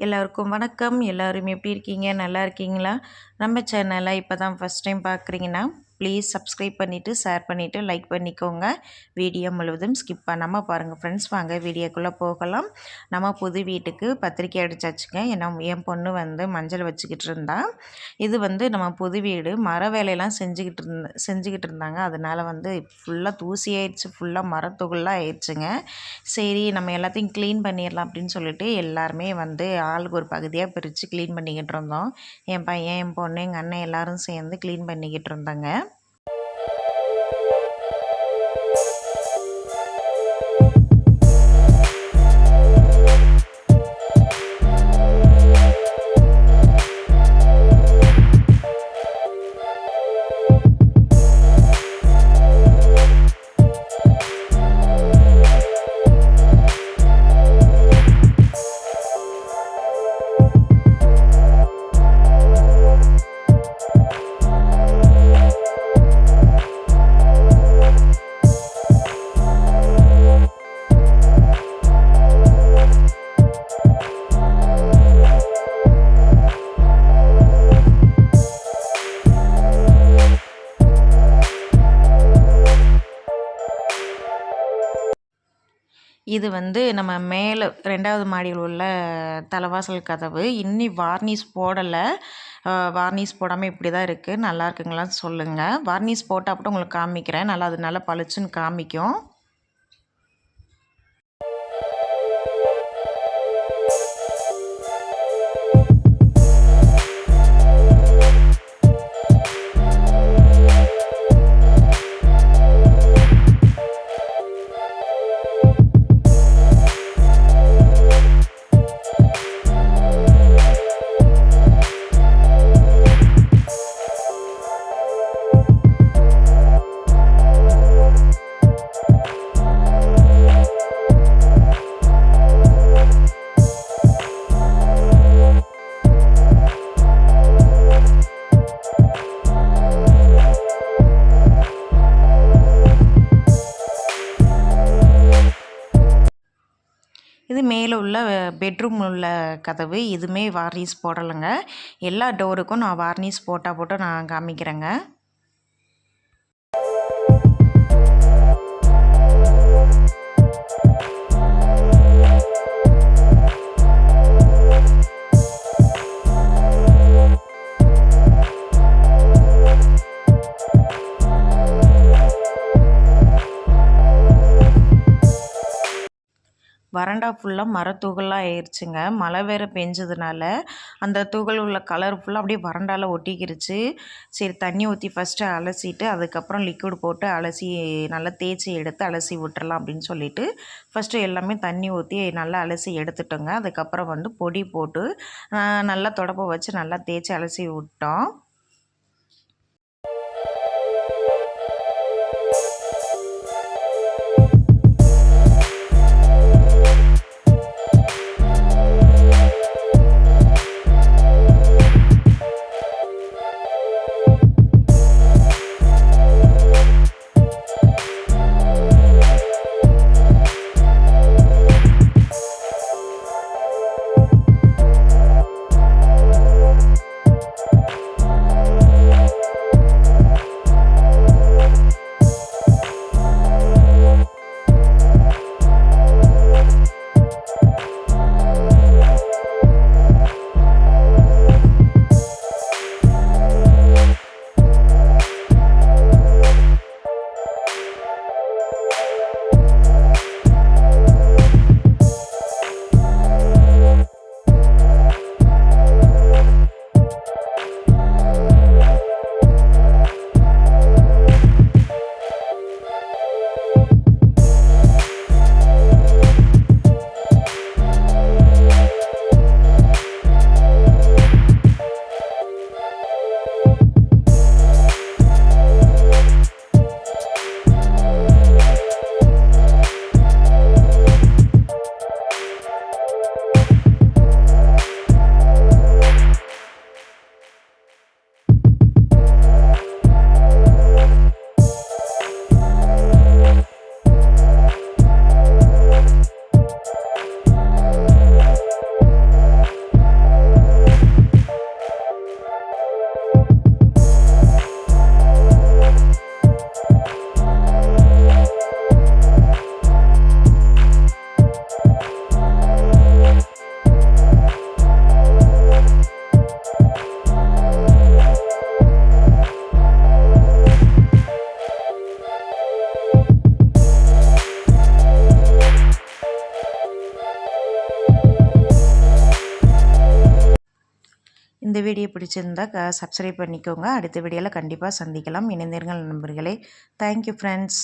எல்லாருக்கும் வணக்கம். எல்லாரும் எப்படி இருக்கீங்க? நல்லா இருக்கீங்களா? நம்ம சேனலை இப்போ தான் ஃபஸ்ட் டைம் பார்க்குறீங்கன்னா, ப்ளீஸ் சப்ஸ்கிரைப் பண்ணிவிட்டு, ஷேர் பண்ணிவிட்டு, லைக் பண்ணிக்கோங்க. வீடியோ முழுவதும் ஸ்கிப் பண்ணாமல் பாருங்கள் ஃப்ரெண்ட்ஸ். வாங்க வீடியோக்குள்ளே போகலாம். நம்ம புது வீட்டுக்கு பத்திரிக்கை அடிச்சாச்சுங்க. என் பொண்ணு வந்து மஞ்சள் வச்சுக்கிட்டு இருந்தா. இது வந்து நம்ம புது வீடு மர வேலையெல்லாம் செஞ்சுக்கிட்டு இருந்தாங்க. அதனால் வந்து ஃபுல்லாக தூசி ஆயிடுச்சு, ஃபுல்லாக மரத்துகளாக ஆயிடுச்சுங்க. சரி நம்ம எல்லாத்தையும் க்ளீன் பண்ணிடலாம் அப்படின்னு சொல்லிட்டு எல்லாருமே வந்து ஆளுக்கு ஒரு பகுதியாக பிரித்து க்ளீன் பண்ணிக்கிட்டு இருந்தோம். என் பையன், என் பொண்ணு, எங்கள் அண்ணன் எல்லோரும் சேர்ந்து க்ளீன் பண்ணிக்கிட்டு இருந்தாங்க. இது வந்து நம்ம மேலே 2வது மாடியில் உள்ள தலைவாசல் கதவு. இன்னி வார்னிஷ் போடலை. வார்னிஷ் போடாமல் இப்படி தான் இருக்குது. நல்லா இருக்குங்களான்னு சொல்லுங்கள். வார்னிஷ் போட்டால் மட்டும் உங்களுக்கு காமிக்கிறேன். அது நல்லா பளிச்சுன்னு காமிக்கும். இது மேலே உள்ள பெட்ரூம் உள்ள கதவு. இதுவுமே வார்னிஷ் போடலைங்க. எல்லா டோருக்கும் நான் வார்னிஷ் போட்டு நான் காமிக்கிறேங்க. வறண்டா ஃபுல்லாக மரத்துகளாக ஆயிடுச்சுங்க. மழை வேறு பெஞ்சதுனால அந்த துகள் உள்ள கலர் ஃபுல்லாக அப்படியே வறண்டாவில் ஒட்டிக்கிருச்சு. சரி தண்ணி ஊற்றி ஃபஸ்ட்டு அலசிட்டு அதுக்கப்புறம் லிக்விட் போட்டு அலசி நல்லா தேய்ச்சி எடுத்து அலசி விட்டுறலாம் அப்படின்னு சொல்லிட்டு ஃபஸ்ட்டு எல்லாமே தண்ணி ஊற்றி நல்லா அலசி எடுத்துட்டோங்க. அதுக்கப்புறம் வந்து பொடி போட்டு நல்லா தொடப்பை வச்சு நல்லா தேய்ச்சி அலசி விட்டோம். இந்த வீடியோ பிடிச்சிருந்தா சப்ஸ்கிரைப் பண்ணிக்கோங்க. அடுத்த வீடியோவில் கண்டிப்பாக சந்திக்கலாம். இணைந்தீர்கள் நண்பர்களே. Thank you friends.